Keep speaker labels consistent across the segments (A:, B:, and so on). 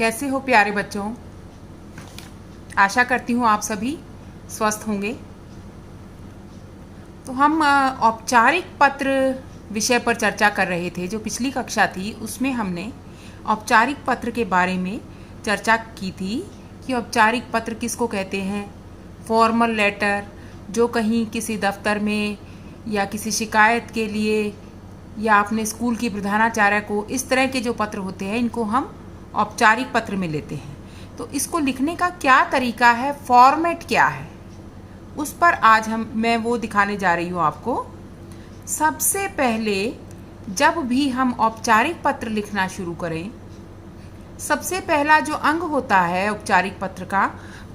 A: कैसे हो प्यारे बच्चों। आशा करती हूँ आप सभी स्वस्थ होंगे। तो हम औपचारिक पत्र विषय पर चर्चा कर रहे थे। जो पिछली कक्षा थी उसमें हमने औपचारिक पत्र के बारे में चर्चा की थी कि औपचारिक पत्र किसको कहते हैं। फॉर्मल लेटर, जो कहीं किसी दफ्तर में या किसी शिकायत के लिए या अपने स्कूल की प्रधानाचार्य को, इस तरह के जो पत्र होते हैं इनको हम औपचारिक पत्र में लेते हैं। तो इसको लिखने का क्या तरीका है, फॉर्मेट क्या है, उस पर आज मैं वो दिखाने जा रही हूँ आपको। सबसे पहले जब भी हम औपचारिक पत्र लिखना शुरू करें, सबसे पहला जो अंग होता है औपचारिक पत्र का,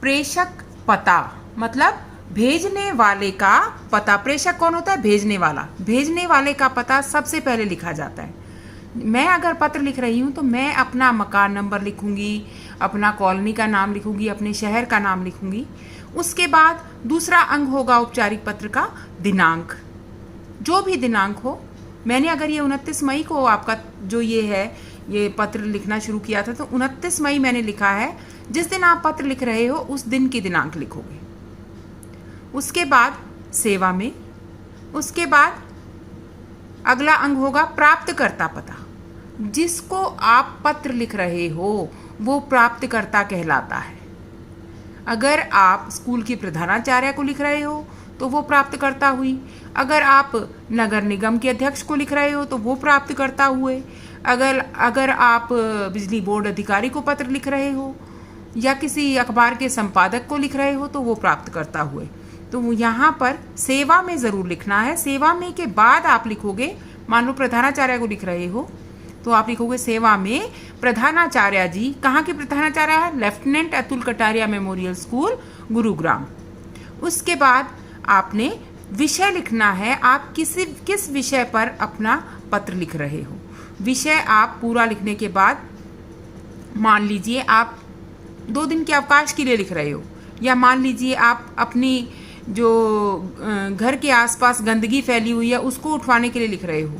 A: प्रेषक पता, मतलब भेजने वाले का पता। प्रेषक कौन होता है? भेजने वाला। भेजने वाले का पता सबसे पहले लिखा जाता है। मैं अगर पत्र लिख रही हूँ तो मैं अपना मकान नंबर लिखूंगी, अपना कॉलोनी का नाम लिखूंगी, अपने शहर का नाम लिखूंगी। उसके बाद दूसरा अंग होगा औपचारिक पत्र का दिनांक। जो भी दिनांक हो, मैंने अगर ये 29 मई को आपका जो ये पत्र लिखना शुरू किया था, तो 29 मई मैंने लिखा है। जिस दिन आप पत्र लिख रहे हो उस दिन की दिनांक लिखोगे। उसके बाद सेवा में, उसके बाद अगला अंग होगा प्राप्तकर्ता पता। जिसको आप पत्र लिख रहे हो वो प्राप्तकर्ता कहलाता है। अगर आप स्कूल की प्रधानाचार्य को लिख रहे हो तो वो प्राप्तकर्ता हुई। अगर आप नगर निगम के अध्यक्ष को लिख रहे हो तो वो प्राप्तकर्ता हुए। अगर आप बिजली बोर्ड अधिकारी को पत्र लिख रहे हो या किसी अखबार के संपादक को लिख रहे हो तो वो प्राप्तकर्ता हुए। तो यहाँ पर सेवा में ज़रूर लिखना है। सेवा में के बाद आप लिखोगे, मान लो प्रधानाचार्य को लिख रहे हो तो आप लिखोगे सेवा में प्रधानाचार्य जी। कहाँ के प्रधानाचार्य है? Lieutenant Atul Kataria memorial school, Gurugram. उसके बाद आपने विषय लिखना है। आप किस विषय पर अपना पत्र लिख रहे हो। विषय आप पूरा लिखने के बाद, मान लीजिए आप 2 दिन के अवकाश के लिए लिख रहे हो, या मान लीजिए आप अपनी जो घर के आसपास गंदगी फैली हुई है उसको उठवाने के लिए लिख रहे हो,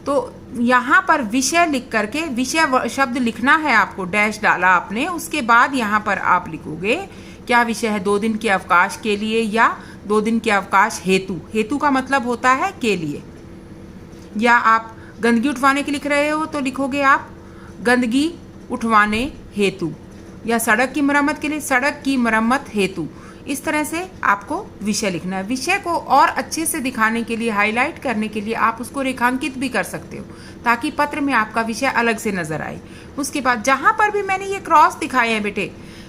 A: तो यहाँ पर विषय लिख करके, विषय शब्द लिखना है आपको, डैश डाला आपने। उसके बाद यहाँ पर आप लिखोगे क्या विषय है, 2 दिन के अवकाश के लिए या 2 दिन के अवकाश हेतु। हेतु का मतलब होता है के लिए। या आप गंदगी उठवाने के लिख रहे हो तो लिखोगे आप गंदगी उठवाने हेतु, या सड़क की मरम्मत के लिए सड़क की मरम्मत हेतु। इस तरह से आपको विषय लिखना है। विषय को और अच्छे से दिखाने के लिए, हाईलाइट करने के लिए आप उसको रेखांकित भी कर सकते हो ताकि पत्र में आपका विषय अलग से नजर आए। उसके बाद जहां पर भी मैंने ये क्रॉस दिखाए हैं बेटे,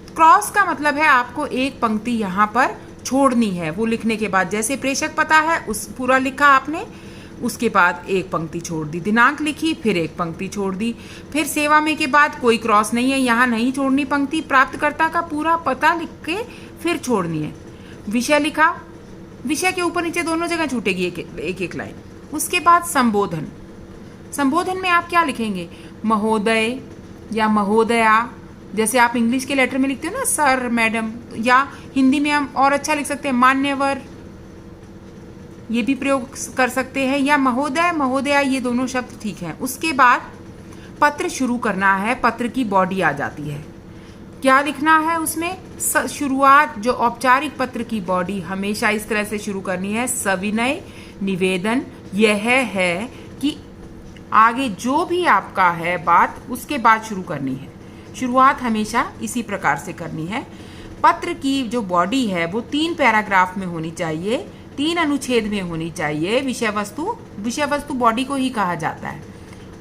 A: क्रॉस का मतलब है आपको एक पंक्ति यहाँ पर छोड़नी है। वो लिखने के बाद, जैसे प्रेषक पता है उस पूरा लिखा आपने, उसके बाद एक पंक्ति छोड़ दी, दिनांक लिखी, फिर एक पंक्ति छोड़ दी, फिर सेवा में के बाद कोई क्रॉस नहीं है, यहाँ नहीं छोड़नी पंक्ति। प्राप्तकर्ता का पूरा पता लिख के फिर छोड़नी है। विषय लिखा, विषय के ऊपर नीचे दोनों जगह छूटेगी एक लाइन। उसके बाद संबोधन। संबोधन में आप क्या लिखेंगे? महोदय या महोदया, जैसे आप इंग्लिश के लेटर में लिखते हो ना, सर, मैडम, या हिंदी में हम और अच्छा लिख सकते हैं मान्यवर, ये भी प्रयोग कर सकते हैं, या महोदय, महोदया, ये दोनों शब्द ठीक हैं। उसके बाद पत्र शुरू करना है। पत्र की बॉडी आ जाती है। क्या लिखना है उसमें? शुरुआत, जो औपचारिक पत्र की बॉडी हमेशा इस तरह से शुरू करनी है, सविनय निवेदन यह है कि आगे जो भी आपका है बात, उसके बाद शुरू करनी है। शुरुआत हमेशा इसी प्रकार से करनी है। पत्र की जो बॉडी है वो 3 पैराग्राफ में होनी चाहिए, 3 अनुच्छेद में होनी चाहिए। विषय वस्तु बॉडी को ही कहा जाता है।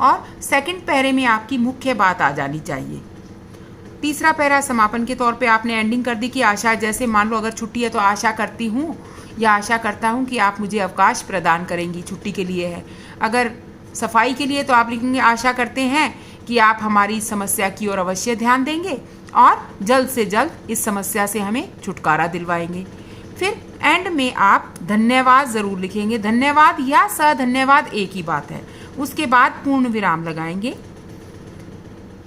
A: और सेकंड पैरे में आपकी मुख्य बात आ जानी चाहिए। तीसरा पैरा समापन के तौर पे आपने एंडिंग कर दी कि आशा, जैसे मान लो अगर छुट्टी है तो आशा करती हूँ या आशा करता हूँ कि आप मुझे अवकाश प्रदान करेंगी, छुट्टी के लिए है। अगर सफाई के लिए तो आप लिखेंगे आशा करते हैं कि आप हमारी समस्या की ओर अवश्य ध्यान देंगे और जल्द से जल्द इस समस्या से हमें छुटकारा दिलवाएंगे। फिर एंड में आप धन्यवाद ज़रूर लिखेंगे। धन्यवाद या सधन्यवाद एक ही बात है। उसके बाद पूर्ण विराम लगाएंगे।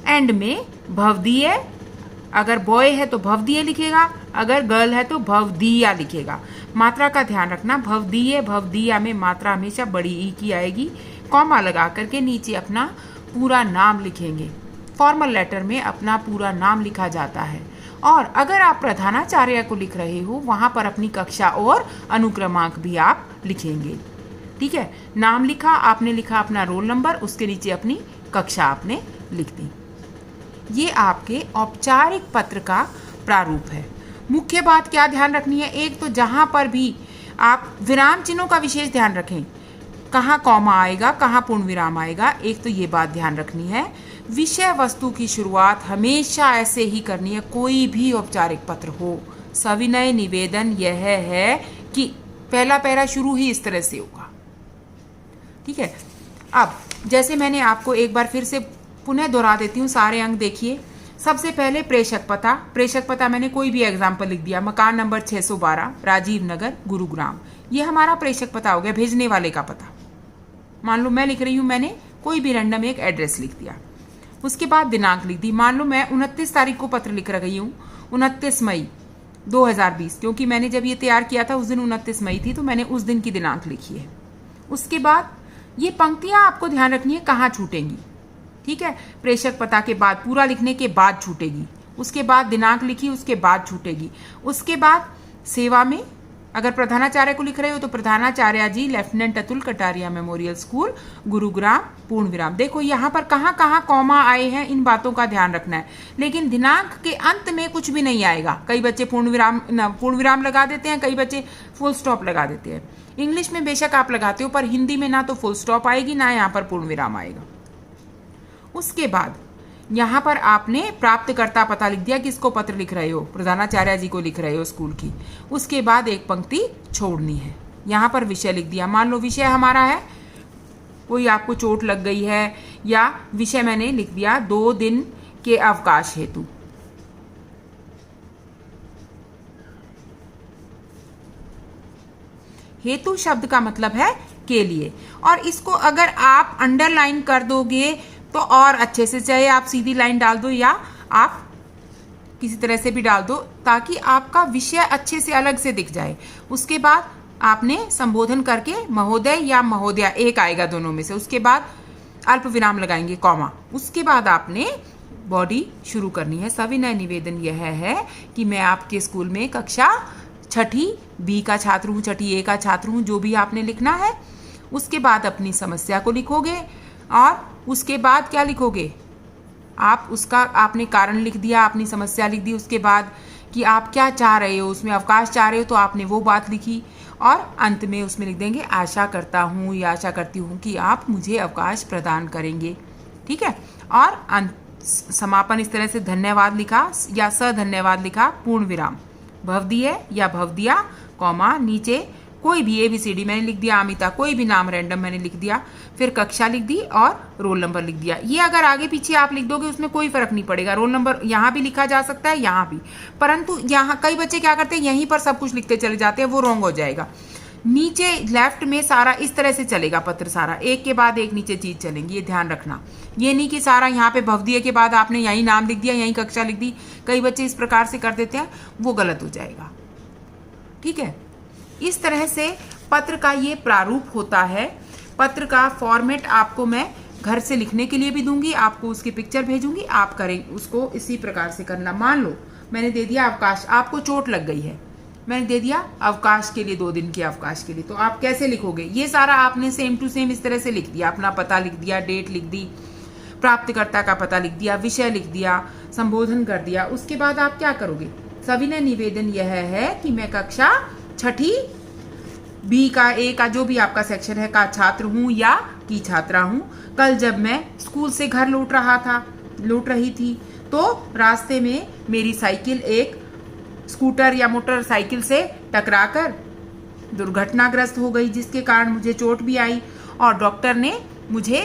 A: एंड में भवदीय, अगर बॉय है तो भवदीय लिखेगा, अगर गर्ल है तो भवदीया लिखेगा। मात्रा का ध्यान रखना, भवदीय, भवदीया में मात्रा हमेशा बड़ी ई की आएगी। कॉमा लगा करके नीचे अपना पूरा नाम लिखेंगे। फॉर्मल लेटर में अपना पूरा नाम लिखा जाता है। और अगर आप प्रधानाचार्य को लिख रहे हो वहाँ पर अपनी कक्षा और अनुक्रमांक भी आप लिखेंगे। ठीक है, नाम लिखा, आपने लिखा अपना रोल नंबर, उसके नीचे अपनी कक्षा आपने लिख दी। ये आपके औपचारिक पत्र का प्रारूप है। मुख्य बात क्या ध्यान रखनी है, एक तो जहाँ पर भी आप विराम चिन्हों का विशेष ध्यान रखें, कहाँ कॉमा आएगा, कहाँ पूर्ण विराम आएगा, एक तो ये बात ध्यान रखनी है। विषय वस्तु की शुरुआत हमेशा ऐसे ही करनी है, कोई भी औपचारिक पत्र हो। सविनय निवेदन यह है कि पहला पैरा शुरू ही इस तरह से होगा। ठीक है, अब जैसे मैंने आपको एक बार फिर से पुनः दोहरा देती हूँ, सारे अंक देखिए। सबसे पहले प्रेषक पता मैंने कोई भी एग्जाम्पल लिख दिया, मकान नंबर 612 राजीव नगर गुरुग्राम, ये हमारा प्रेषक पता हो गया, भेजने वाले का पता। मान लो मैं लिख रही हूँ, मैंने कोई भी रैंडम एक एड्रेस लिख दिया। उसके बाद दिनांक लिख दी, मान लो मैं 29 तारीख को पत्र लिख रही हूँ, 29 मई 2020, क्योंकि मैंने जब ये तैयार किया था उस दिन 29 मई थी, तो मैंने उस दिन की दिनांक लिखी है। उसके बाद ये पंक्तियाँ आपको ध्यान रखनी है कहाँ छूटेंगी। ठीक है, प्रेषक पता के बाद पूरा लिखने के बाद छूटेगी, उसके बाद दिनांक लिखी, उसके बाद छूटेगी। उसके बाद सेवा में अगर प्रधानाचार्य को लिख रहे हो तो प्रधानाचार्य जी lieutenant Atul Kataria memorial school Gurugram पूर्ण विराम। देखो यहाँ पर कहाँ कहाँ कॉमा आए हैं, इन बातों का ध्यान रखना है। लेकिन दिनांक के अंत में कुछ भी नहीं आएगा। कई बच्चे पूर्ण विराम लगा देते हैं, कई बच्चे फुल स्टॉप लगा देते हैं। इंग्लिश में बेशक आप लगाते हो, पर हिंदी में ना तो फुल स्टॉप आएगी ना यहाँ पर पूर्ण विराम आएगा। उसके बाद यहाँ पर आपने प्राप्तकर्ता पता लिख दिया, किसको पत्र लिख रहे हो, प्रधानाचार्य जी को लिख रहे हो स्कूल की। उसके बाद एक पंक्ति छोड़नी है, यहाँ पर विषय लिख दिया। मान लो विषय हमारा है, कोई आपको चोट लग गई है, या विषय मैंने लिख दिया 2 दिन के अवकाश हेतु। हेतु शब्द का मतलब है के लिए, और इसको अगर आप अंडरलाइन कर दोगे तो और अच्छे से, चाहे आप सीधी लाइन डाल दो या आप किसी तरह से भी डाल दो, ताकि आपका विषय अच्छे से अलग से दिख जाए। उसके बाद आपने संबोधन करके महोदय या महोदया एक आएगा दोनों में से, उसके बाद अल्प विराम लगाएंगे कॉमा, उसके बाद आपने बॉडी शुरू करनी है। सविनय निवेदन यह है कि मैं आपके स्कूल में कक्षा 6ठी बी का छात्र हूँ, 6ठी ए का छात्र हूँ, जो भी आपने लिखना है। उसके बाद अपनी समस्या को लिखोगे, और उसके बाद क्या लिखोगे, आप उसका आपने कारण लिख दिया, अपनी समस्या लिख दी। उसके बाद कि आप क्या चाह रहे हो, उसमें अवकाश चाह रहे हो तो आपने वो बात लिखी, और अंत में उसमें लिख देंगे आशा करता हूँ या आशा करती हूँ कि आप मुझे अवकाश प्रदान करेंगे। ठीक है, और समापन इस तरह से धन्यवाद लिखा या सधन्यवाद लिखा, पूर्ण विराम, भवदीय या भवदिया कॉमा, नीचे कोई भी ABCD मैंने लिख दिया, अमिता कोई भी नाम रैंडम मैंने लिख दिया, फिर कक्षा लिख दी और रोल नंबर लिख दिया। ये अगर आगे पीछे आप लिख दोगे उसमें कोई फर्क नहीं पड़ेगा, रोल नंबर यहाँ भी लिखा जा सकता है, यहाँ भी। परंतु यहाँ कई बच्चे क्या करते हैं, यहीं पर सब कुछ लिखते चले जाते हैं, वो रॉन्ग हो जाएगा। नीचे लेफ्ट में सारा इस तरह से चलेगा पत्र, सारा एक के बाद एक नीचे चीज चलेंगी, ये ध्यान रखना। ये नहीं कि सारा यहाँ पे भवदीय के बाद आपने यहीं नाम लिख दिया, यहीं कक्षा लिख दी। कई बच्चे इस प्रकार से कर देते हैं, वो गलत हो जाएगा। ठीक है, इस तरह से पत्र का ये प्रारूप होता है। पत्र का फॉर्मेट आपको मैं घर से लिखने के लिए भी दूंगी, आपको उसकी पिक्चर भेजूंगी, आप करें उसको इसी प्रकार से करना। मान लो मैंने दे दिया अवकाश, आपको चोट लग गई है, मैंने दे दिया अवकाश के लिए, 2 दिन के अवकाश के लिए, तो आप कैसे लिखोगे, ये सारा आपने सेम टू सेम इस तरह से लिख दिया। अपना पता लिख दिया, डेट लिख दी, प्राप्तकर्ता का पता लिख दिया, विषय लिख दिया, संबोधन कर दिया। उसके बाद आप क्या करोगे, सविनय निवेदन यह है कि मैं कक्षा 6ठी बी का ए का जो भी आपका सेक्शन है का छात्र हूँ या की छात्रा हूँ। कल जब मैं स्कूल से घर लौट रही थी तो रास्ते में मेरी साइकिल एक स्कूटर या मोटरसाइकिल से टकराकर दुर्घटनाग्रस्त हो गई, जिसके कारण मुझे चोट भी आई, और डॉक्टर ने मुझे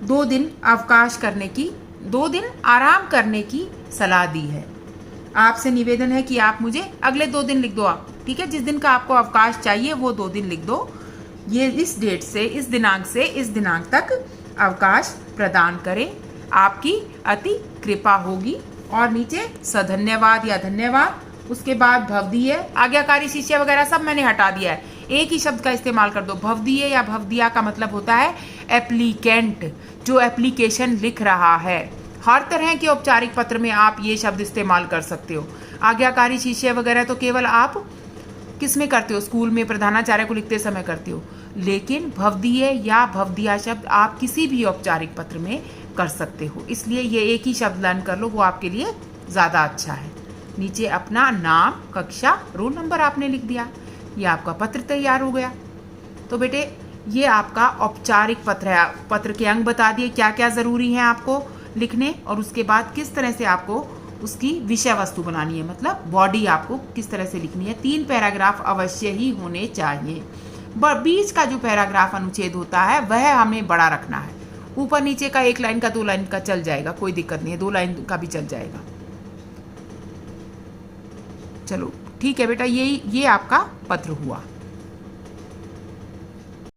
A: 2 दिन अवकाश करने की, 2 दिन आराम करने की सलाह दी है। आपसे निवेदन है कि आप मुझे अगले 2 दिन लिख दो आप, ठीक है, जिस दिन का आपको अवकाश चाहिए वो 2 दिन लिख दो। ये इस डेट से, इस दिनांक से इस दिनांक तक अवकाश प्रदान करें, आपकी अति कृपा होगी। और नीचे सधन्यवाद या धन्यवाद, उसके बाद भवदीय, आज्ञाकारी शिष्य वगैरह सब मैंने हटा दिया है, एक ही शब्द का इस्तेमाल कर दो। भवदीय या भवदिया का मतलब होता है एप्लीकेंट, जो एप्लीकेशन लिख रहा है। हर तरह के औपचारिक पत्र में आप ये शब्द इस्तेमाल कर सकते हो। आज्ञाकारी शिष्य वगैरह तो केवल आप किस में करते हो, स्कूल में प्रधानाचार्य को लिखते समय करते हो, लेकिन भवदीय या भवदीया शब्द आप किसी भी औपचारिक पत्र में कर सकते हो। इसलिए ये एक ही शब्द लर्न कर लो, वो आपके लिए ज़्यादा अच्छा है। नीचे अपना नाम, कक्षा, रोल नंबर आपने लिख दिया, ये आपका पत्र तैयार हो गया। तो बेटे ये आपका औपचारिक पत्र है। पत्र के अंग बता दिए क्या क्या ज़रूरी है आपको लिखने, और उसके बाद किस तरह से आपको उसकी विषय वस्तु बनानी है, मतलब बॉडी आपको किस तरह से लिखनी है। 3 पैराग्राफ अवश्य ही होने चाहिए। बीच का जो पैराग्राफ अनुच्छेद होता है वह हमें बड़ा रखना है। ऊपर नीचे का 1 लाइन का 2 लाइन का चल जाएगा, कोई दिक्कत नहीं है, 2 लाइन का भी चल जाएगा। चलो ठीक है बेटा, ये आपका पत्र हुआ।